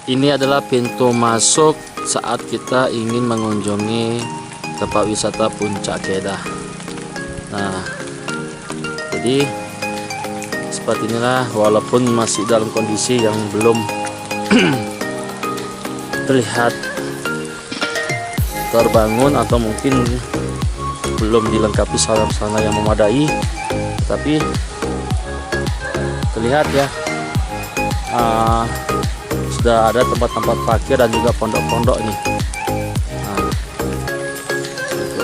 Ini adalah pintu masuk saat kita ingin mengunjungi tempat wisata Puncak Kedah. Nah, jadi seperti inilah, walaupun masih dalam kondisi yang belum terlihat terbangun atau mungkin belum dilengkapi sarana yang memadai, tapi terlihat ya, sudah ada tempat-tempat parkir dan juga pondok-pondok nih. Nah, itu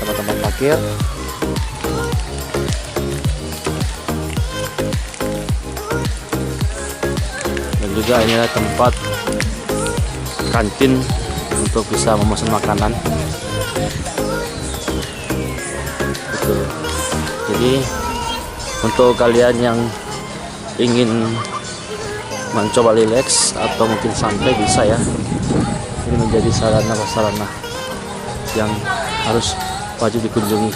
tempat-tempat parkir. Dan juga ini adalah tempat kantin untuk bisa memesan makanan. Itu. Jadi untuk kalian yang ingin mencoba rileks atau mungkin santai bisa ya. Ini menjadi sarana yang harus wajib dikunjungi.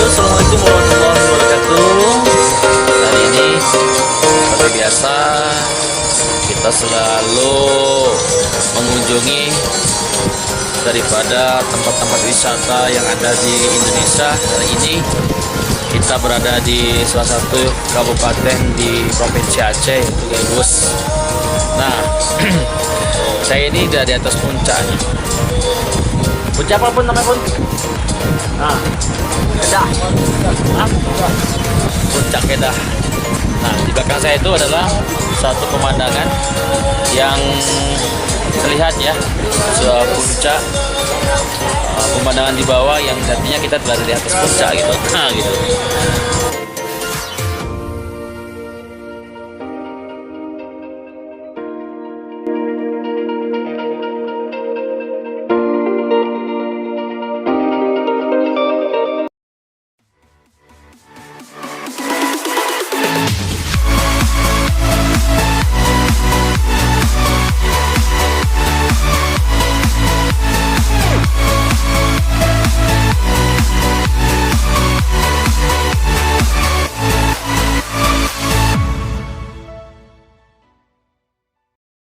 Assalamualaikum warahmatullahi wabarakatuh. Hari ini seperti biasa kita selalu mengunjungi daripada tempat-tempat wisata yang ada di Indonesia. Hari ini kita berada di salah satu kabupaten di Provinsi Aceh, itu guys. Nah, saya ini dari atas puncaknya. Puncak apa pun namanya pun? Nah, Kedah. Puncak Kedah. Nah, di belakang saya itu adalah satu pemandangan yang terlihat ya, sebuah puncak, pemandangan di bawah yang artinya kita berada di atas puncak gitu. Nah, gitu.